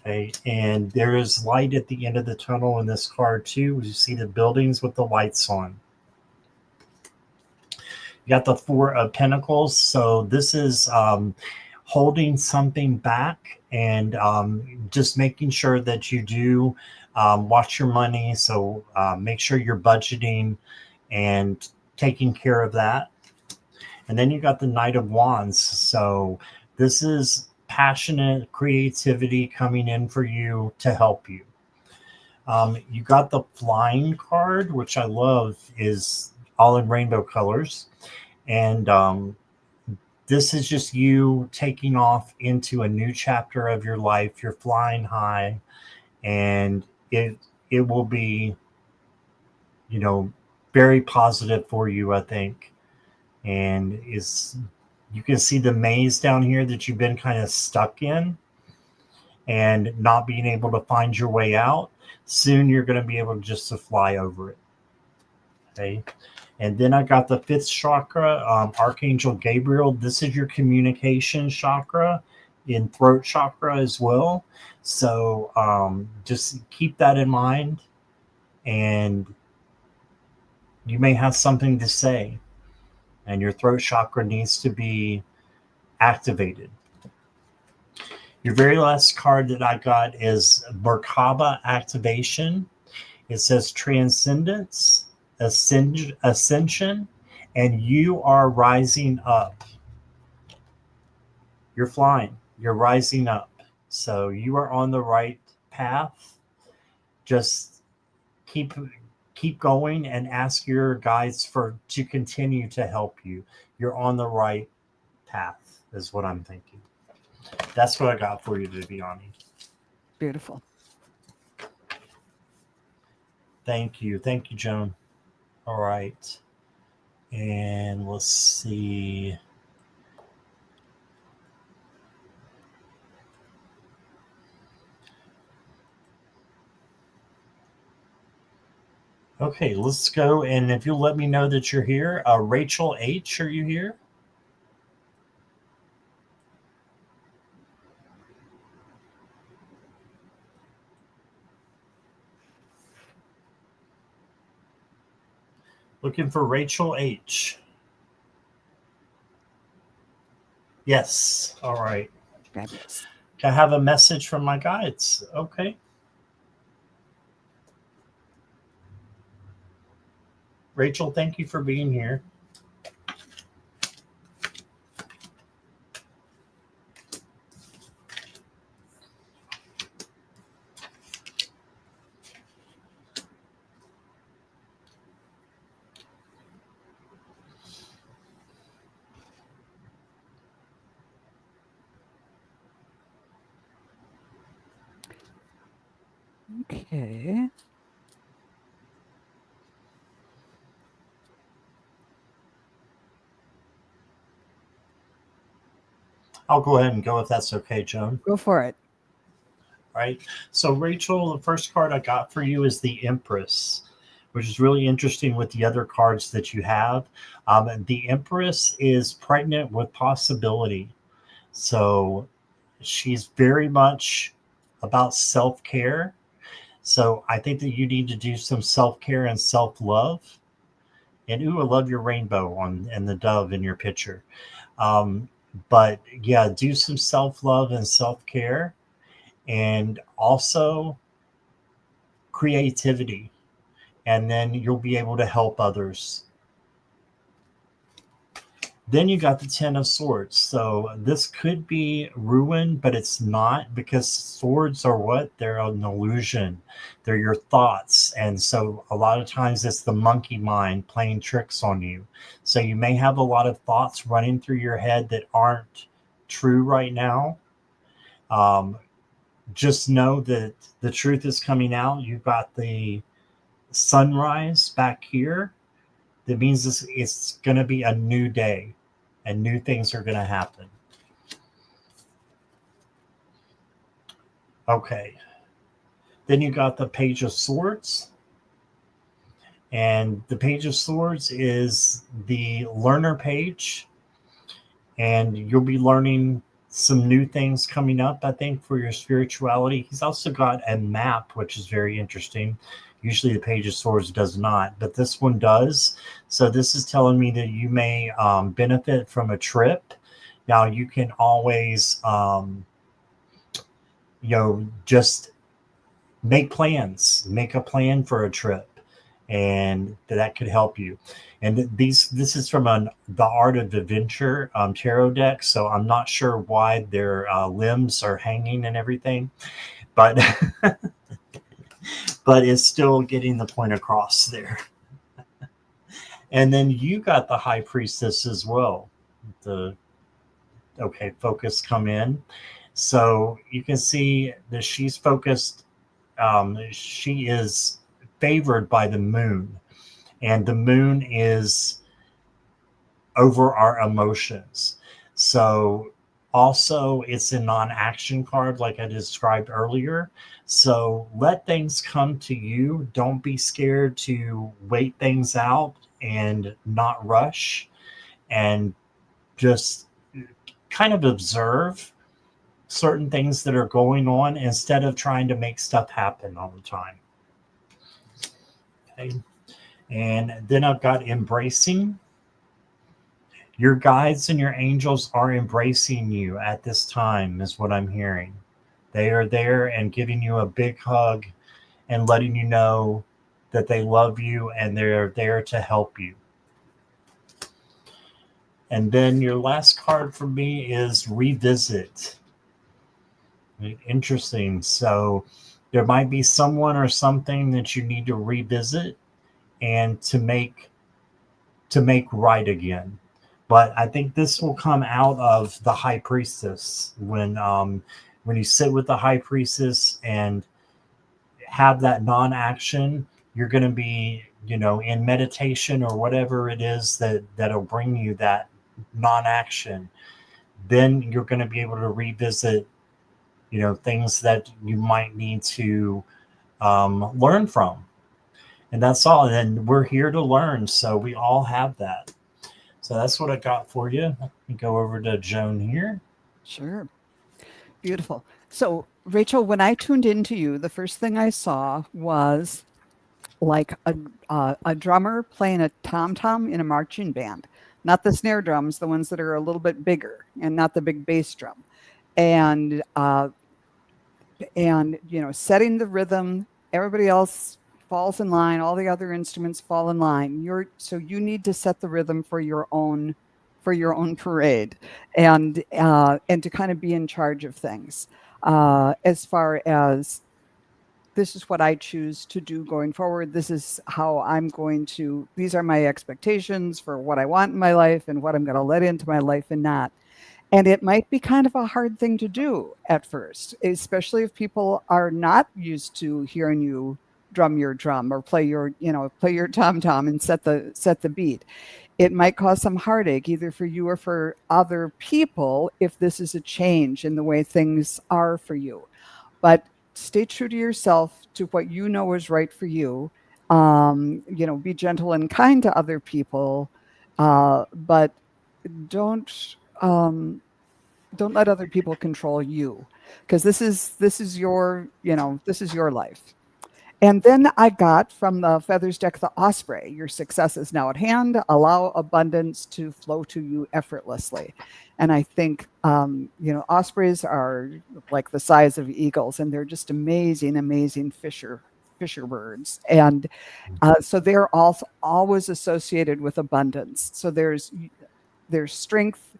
Okay. And there is light at the end of the tunnel in this card too. You see the buildings with the lights on. You got the Four of Pentacles. So this is holding something back, and just making sure that you do watch your money. So make sure you're budgeting and taking care of that. And then you got the Knight of Wands. So this is passionate creativity coming in for you to help you. You got the Flying card, which I love, is all in rainbow colors. And this is just you taking off into a new chapter of your life. You're flying high, and it will be, very positive for you, I think. And you can see the maze down here that you've been kind of stuck in and not being able to find your way out. Soon you're going to be able just to fly over it. Okay. And then I got the fifth chakra, Archangel Gabriel. This is your communication chakra, in throat chakra as well. So just keep that in mind. And you may have something to say, and your throat chakra needs to be activated. Your very last card that I got is Merkaba activation. It says transcendence, ascension, and you are rising up. You're flying. You're rising up. So you are on the right path. Just keep going and ask your guides to continue to help you. You're on the right path, is what I'm thinking. That's what I got for you, Viviani. Beautiful. Thank you, Joan. All right, and let's see. Okay, let's go. And if you'll let me know that you're here, Rachel H, are you here? Looking for Rachel H. Yes. All right. Fabulous. I have a message from my guides. Okay. Rachel, thank you for being here. Okay. I'll go ahead and go if that's okay, Joan. Go for it. All right. So, Rachel, the first card I got for you is the Empress, which is really interesting with the other cards that you have. The Empress is pregnant with possibility. So she's very much about self-care. So I think that you need to do some self-care and self-love. And ooh, I love your rainbow and the dove in your picture. But yeah, do some self-love and self-care, and also creativity. And then you'll be able to help others. Then you got the Ten of Swords. So this could be ruin, but it's not, because swords are what? They're an illusion. They're your thoughts. And so a lot of times it's the monkey mind playing tricks on you. So you may have a lot of thoughts running through your head that aren't true right now. Just know that the truth is coming out. You've got the sunrise back here. That means it's going to be a new day, and new things are going to happen. Okay. Then you got the Page of Swords. And the Page of Swords is the learner page. And you'll be learning some new things coming up, I think, for your spirituality. He's also got a map, which is very interesting. Usually the Page of Swords does not, but this one does. So this is telling me that you may benefit from a trip. Now you can always, just make plans, make a plan for a trip, and that could help you. And this is from the Art of Adventure tarot deck, so I'm not sure why their limbs are hanging and everything, but but it's still getting the point across there. And then you got the High Priestess as well. The Okay, focus come in, so you can see that she's focused. She is favored by the moon, and the moon is over our emotions. So also it's a non-action card like I described earlier. So let things come to you. Don't be scared to wait things out and not rush, and just kind of observe certain things that are going on instead of trying to make stuff happen all the time. Okay. And then I've got embracing. Your guides and your angels are embracing you at this time, is what I'm hearing. They are there and giving you a big hug and letting you know that they love you and they're there to help you. And then your last card for me is revisit. Interesting. So there might be someone or something that you need to revisit and to make right again. But I think this will come out of the High Priestess when you sit with the High Priestess and have that non-action. You're going to be, in meditation or whatever it is that'll bring you that non-action. Then you're going to be able to revisit, things that you might need to learn from, and that's all. And we're here to learn, so we all have that. So that's what I got for you. Let me go over to Joan here. Sure. Beautiful. So, Rachel, when I tuned into you, the first thing I saw was like a drummer playing a tom tom in a marching band, not the snare drums, the ones that are a little bit bigger, and not the big bass drum, and setting the rhythm. Everybody else falls in line. All the other instruments fall in line. You need to set the rhythm for your own parade, and to kind of be in charge of things. As far as this is what I choose to do going forward. This is how I'm going to, these are my expectations for what I want in my life and what I'm going to let into my life and not. And it might be kind of a hard thing to do at first, especially if people are not used to hearing you drum your drum or play your tom tom and set the beat. It might cause some heartache either for you or for other people if this is a change in the way things are for you. But stay true to yourself, to what you know is right for you. Be gentle and kind to other people, but don't don't let other people control you, because this is your life. And then I got from the Feathers deck the Osprey. Your success is now at hand. Allow abundance to flow to you effortlessly. And I think, ospreys are like the size of eagles, and they're just amazing, amazing fisher birds. And so they're also always associated with abundance. So there's strength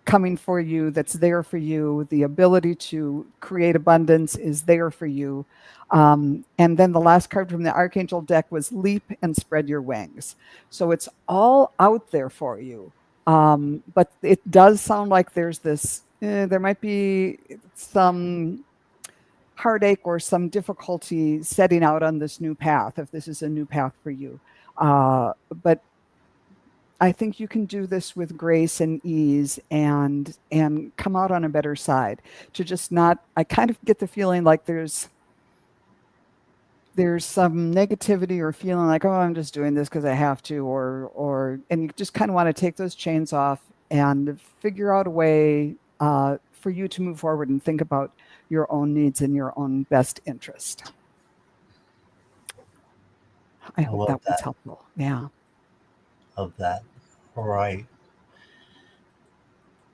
coming for you, that's there for you. The ability to create abundance is there for you. And then the last card from the Archangel deck was leap and spread your wings. So it's all out there for you. But it does sound like there might be some heartache or some difficulty setting out on this new path, if this is a new path for you. But I think you can do this with grace and ease and come out on a better side. To just not, I kind of get the feeling like there's some negativity or feeling like, oh, I'm just doing this because I have to, and you just kind of want to take those chains off and figure out a way for you to move forward and think about your own needs and your own best interest. I hope that was helpful. Yeah. Of that. All right.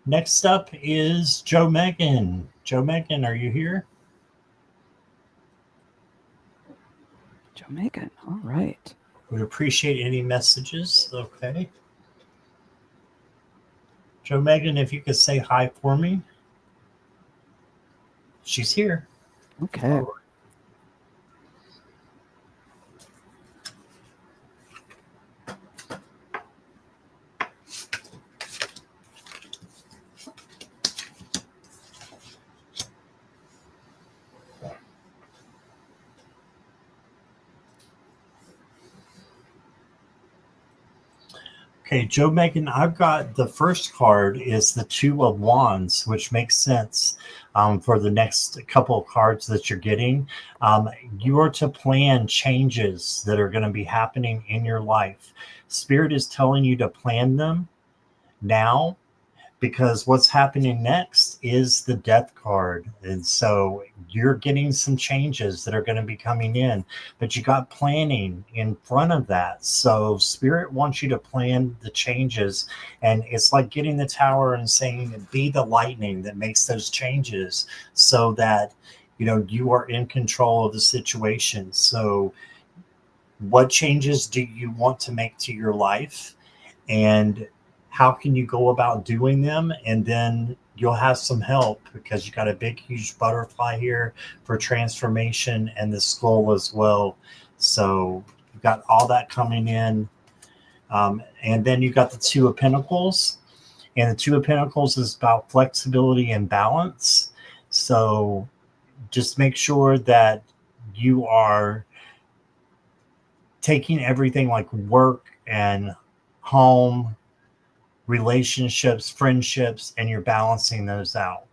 Next up is Joe Megan. Joe Megan, are you here? Jamaican. All right. Would appreciate any messages. Okay. Joe Megan, if you could say hi for me. She's here. Okay. All right. Okay, Joe Megan, I've got the first card is the Two of Wands, which makes sense for the next couple of cards that you're getting. Um, you are to plan changes that are going to be happening in your life. Spirit is telling you to plan them now because what's happening next is the death card. And so you're getting some changes that are going to be coming in, but you got planning in front of that. So spirit wants you to plan the changes. And it's like getting the tower and saying, be the lightning that makes those changes so that, you are in control of the situation. So what changes do you want to make to your life? And how can you go about doing them? And then you'll have some help because you got a big huge butterfly here for transformation and the skull as well. So you've got all that coming in. And then you got the Two of Pentacles, and the Two of Pentacles is about flexibility and balance. So just make sure that you are taking everything like work and home, relationships, friendships, and you're balancing those out.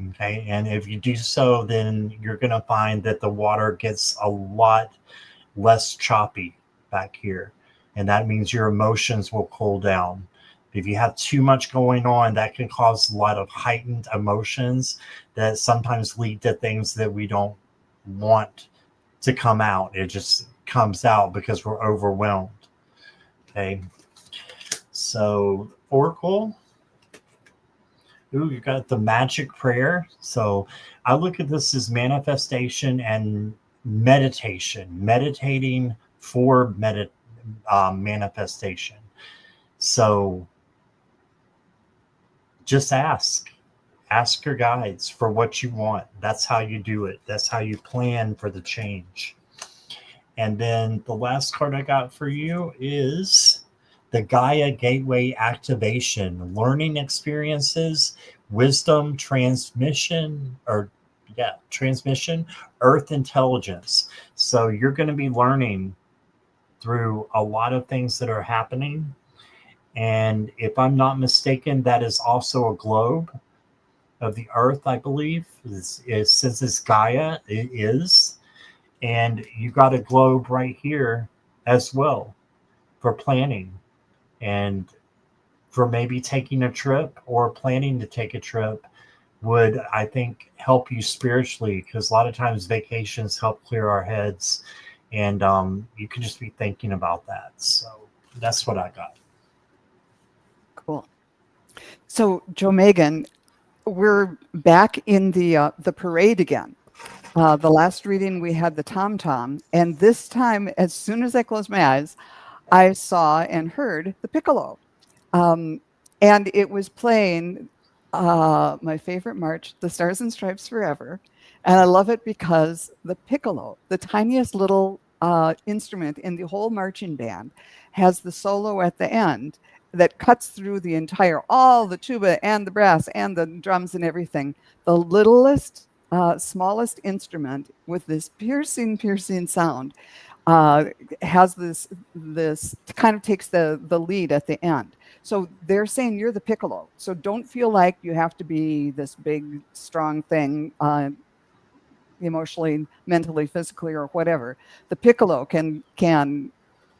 Okay. And if you do so, then you're going to find that the water gets a lot less choppy back here. And that means your emotions will cool down. If you have too much going on, that can cause a lot of heightened emotions that sometimes lead to things that we don't want to come out. It just comes out because we're overwhelmed. Okay. So, Oracle. Ooh, you got the magic prayer. So, I look at this as manifestation and meditation, meditating for manifestation. So, just ask your guides for what you want. That's how you do it. That's how you plan for the change. And then the last card I got for you is the Gaia Gateway Activation, learning experiences, wisdom transmission, earth intelligence. So you're going to be learning through a lot of things that are happening. And if I'm not mistaken, that is also a globe of the earth, I believe. Since it's Gaia, it is. And you got a globe right here as well for planning and for maybe taking a trip or planning to take a trip would, I think, help you spiritually because a lot of times vacations help clear our heads and you can just be thinking about that. So that's what I got. Cool. So, Joe Megan, we're back in the parade again. The last reading we had the tom tom, and this time, as soon as I closed my eyes, I saw and heard the piccolo, and it was playing my favorite march, "The Stars and Stripes Forever," and I love it because the piccolo, the tiniest little instrument in the whole marching band, has the solo at the end that cuts through the entire, all the tuba and the brass and the drums and everything. The littlest, smallest instrument with this piercing, piercing sound has this kind of takes the lead at the end. So they're saying you're the piccolo. So don't feel like you have to be this big, strong thing, emotionally, mentally, physically, or whatever. The piccolo can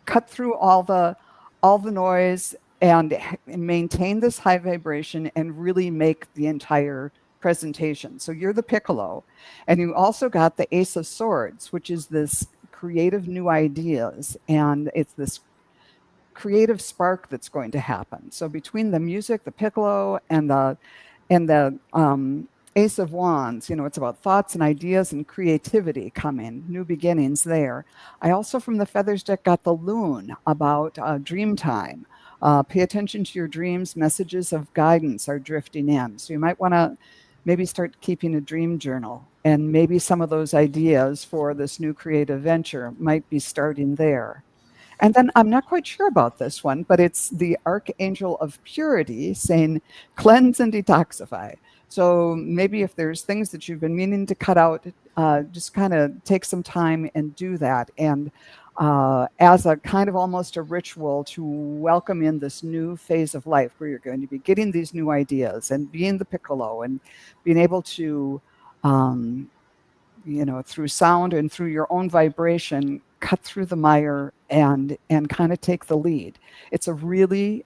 cut through all the noise and maintain this high vibration and really make the entire presentation. So you're the piccolo, and you also got the Ace of Swords, which is this creative new ideas, and it's this creative spark that's going to happen. So between the music, the piccolo, and the Ace of Wands, it's about thoughts and ideas and creativity coming, new beginnings there. I also, from the Feathers deck, got the Loon about dream time. Pay attention to your dreams. Messages of guidance are drifting in. So you might want to maybe start keeping a dream journal. And maybe some of those ideas for this new creative venture might be starting there. And then I'm not quite sure about this one, but it's the Archangel of Purity saying, cleanse and detoxify. So maybe if there's things that you've been meaning to cut out, just kind of take some time and do that. And as a kind of almost a ritual to welcome in this new phase of life where you're going to be getting these new ideas and being the piccolo and being able to, through sound and through your own vibration, cut through the mire and kind of take the lead. It's a really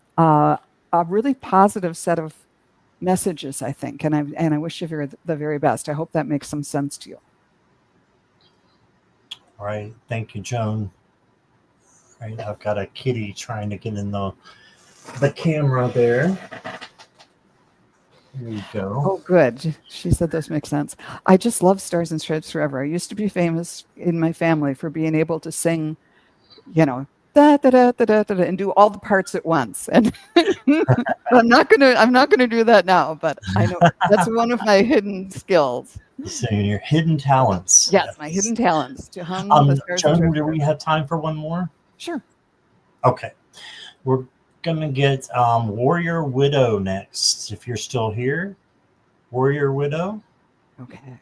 positive set of messages, I think, and I wish you the very best. I hope that makes some sense to you. All right, thank you, Joan. All right, I've got a kitty trying to get in the camera there. There you go. Oh, good. She said those make sense. I just love Stars and Stripes Forever. I used to be famous in my family for being able to sing, da da da da da da, and do all the parts at once. And I'm not gonna do that now. But I know that's one of my hidden skills. So your hidden talents. Yes, my hidden talents to hum the Stars Joan, and Stripes. do we have time for one more? Sure. Okay, we're gonna get Warrior Widow next. If you're still here, Warrior Widow. Okay.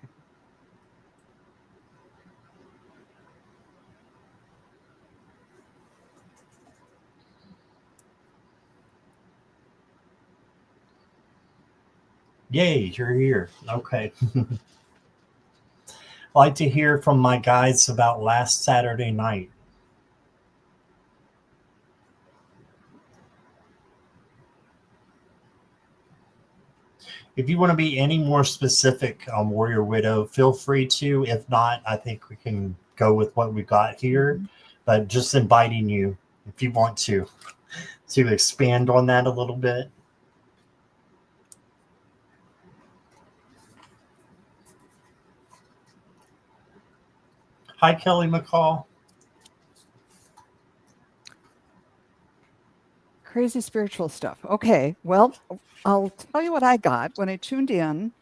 Yay, you're here. Okay. I'd like to hear from my guides about last Saturday night. If you want to be any more specific on Warrior Widow, feel free to. If not, I think we can go with what we got here. But just inviting you, if you want to expand on that a little bit. Hi, Kelly McCall. Crazy spiritual stuff. Okay, well, I'll tell you what I got when I tuned in.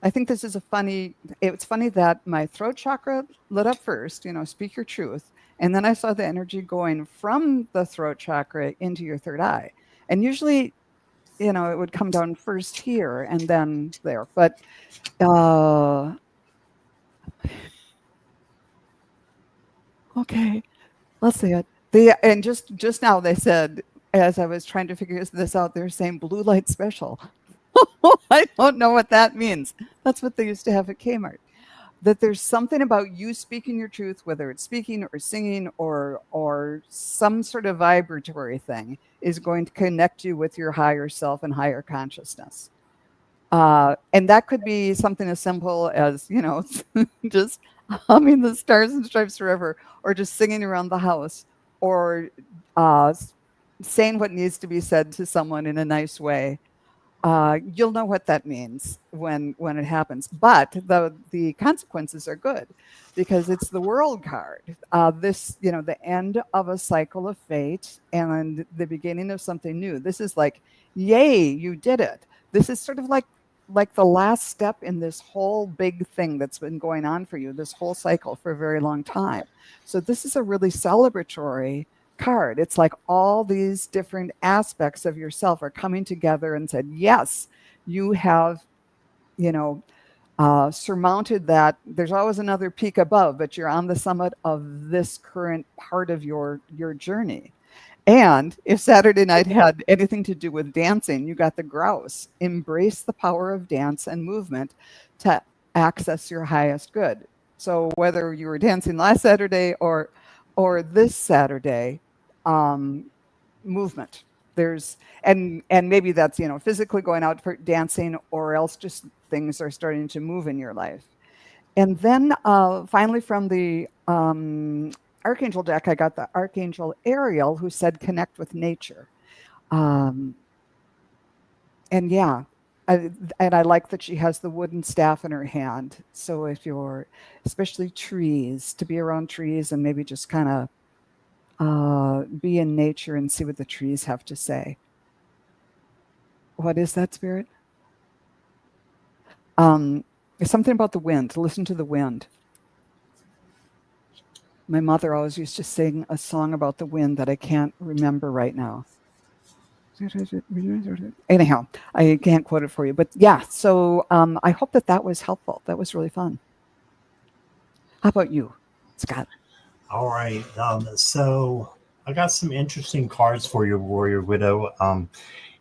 I think this is it's funny that my throat chakra lit up first, speak your truth. And then I saw the energy going from the throat chakra into your third eye. And usually, it would come down first here and then there. But okay, let's see it. And just now they said, as I was trying to figure this out, they're saying blue light special. I don't know what that means. That's what they used to have at Kmart. That there's something about you speaking your truth, whether it's speaking or singing or some sort of vibratory thing, is going to connect you with your higher self and higher consciousness. And that could be something as simple as, just humming the Stars and Stripes Forever, or just singing around the house, or saying what needs to be said to someone in a nice way. You'll know what that means when it happens. But the consequences are good, because it's the World card. The end of a cycle of fate and the beginning of something new. This is like, yay, you did it. This is sort of like the last step in this whole big thing that's been going on for you, this whole cycle for a very long time. So this is a really celebratory card. It's like all these different aspects of yourself are coming together and said, yes, you have, surmounted that. There's always another peak above, but you're on the summit of this current part of your journey. And if Saturday night had anything to do with dancing, you got the grouse. Embrace the power of dance and movement to access your highest good. So whether you were dancing last Saturday or this Saturday, movement. And maybe that's, physically going out for dancing, or else just things are starting to move in your life. And then finally, from the Archangel deck, I got the Archangel Ariel, who said connect with nature. Um, and yeah, and I like that she has the wooden staff in her hand. So if you're, especially trees, to be around trees and maybe just kind of be in nature and see what the trees have to say. What is that, Spirit? It's something about the wind. Listen to the wind. My mother always used to sing a song about the wind that I can't remember right now. Anyhow, I can't quote it for you, but yeah. So I hope that was helpful. That was really fun. How about you, Scott? All right. So I got some interesting cards for you, Warrior Widow.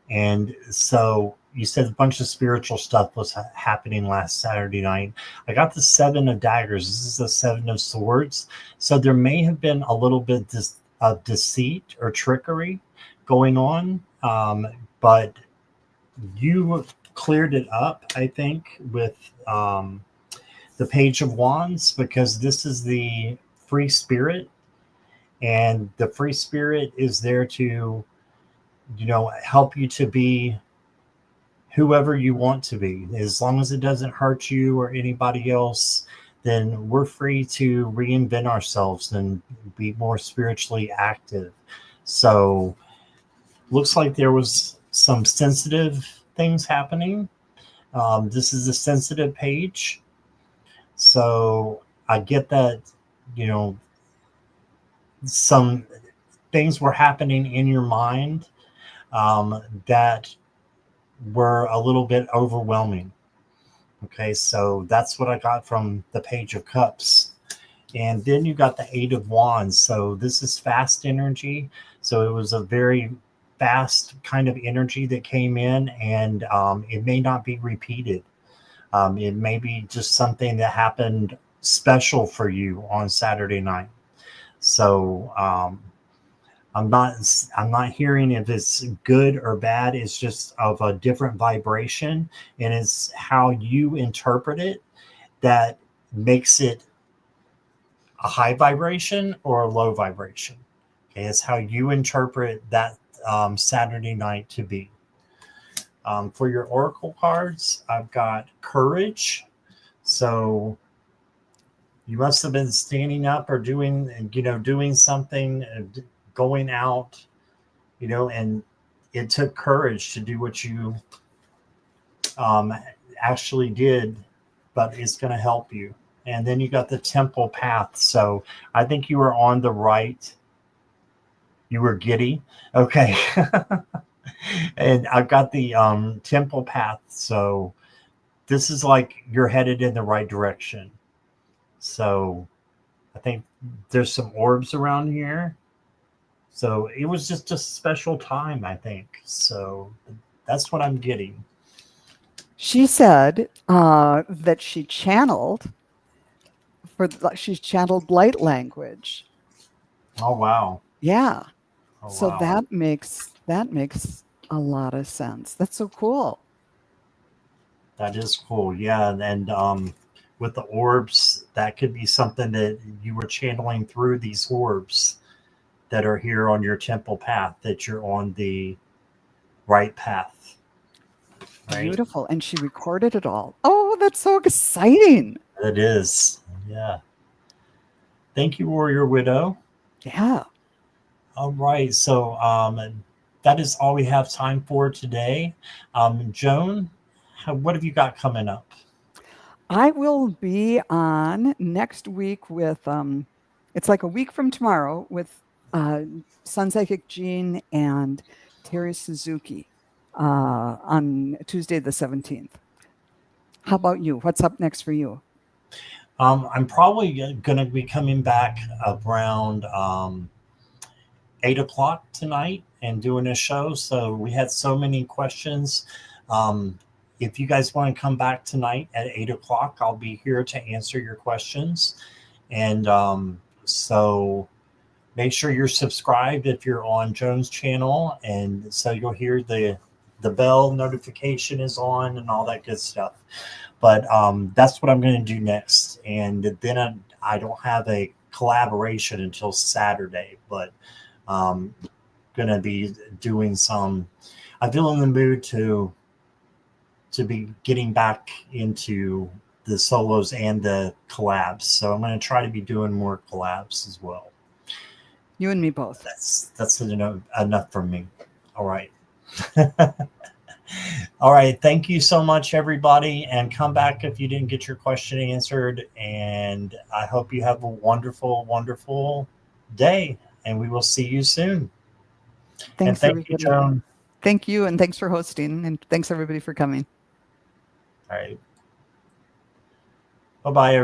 And so you said a bunch of spiritual stuff was happening last Saturday night. I got the Seven of Daggers. This is the Seven of Swords. So there may have been a little bit of deceit or trickery going on, but you cleared it up, I think, with the Page of Wands, because this is the free spirit, and the free spirit is there to, help you to be whoever you want to be. As long as it doesn't hurt you or anybody else, then we're free to reinvent ourselves and be more spiritually active. So looks like there was some sensitive things happening. This is a sensitive page. So I get that, you know, some things were happening in your mind that were a little bit overwhelming. Okay, so that's what I got from the Page of Cups. And then you got the Eight of Wands. So this is fast energy. So it was a very fast kind of energy that came in, and it may not be repeated. It may be just something that happened special for you on Saturday night. So I'm not hearing if it's good or bad. It's just of a different vibration, and it's how you interpret it that makes it a high vibration or a low vibration. Okay, it's how you interpret that Saturday night to be. For your oracle cards, I've got courage. So you must have been standing up or doing something, going out, and it took courage to do what you um, actually did, but it's going to help you. And then you got the temple path. So I think you were on the right. You were giddy. Okay. And I've got the temple path. So this is like you're headed in the right direction. So I think there's some orbs around here. So it was just a special time, I think. So that's what I'm getting. She said that she's channeled light language. Oh, wow. Yeah. Oh, So wow. that makes a lot of sense. That's so cool. That is cool. Yeah. And with the orbs, that could be something that you were channeling through these orbs that are here on your temple path, that you're on the right path. Right? Beautiful. And she recorded it all. Oh, that's so exciting. It is. Yeah. Thank you, Warrior Widow. Yeah. All right. So that is all we have time for today. Joan, what have you got coming up? I will be on next week with it's like a week from tomorrow with Sun Psychic Jean and Terry Suzuki on Tuesday the 17th. How about you? What's up next for you? I'm probably going to be coming back around 8 o'clock tonight and doing a show. So we had so many questions. If you guys want to come back tonight at 8 o'clock, I'll be here to answer your questions. And so make sure you're subscribed if you're on Joan's channel. And so you'll hear the bell notification is on and all that good stuff. But that's what I'm going to do next. And then I don't have a collaboration until Saturday, but gonna be doing some. I feel in the mood to be getting back into the solos and the collabs, so I'm gonna try to be doing more collabs as well. You and me both. That's enough for me. All right. All right. Thank you so much, everybody. And come back if you didn't get your question answered. And I hope you have a wonderful, wonderful day. And we will see you soon. Thanks, and thank everybody. you, Joan. Thank you. And thanks for hosting. And thanks, everybody, for coming. All right. Bye-bye, everybody.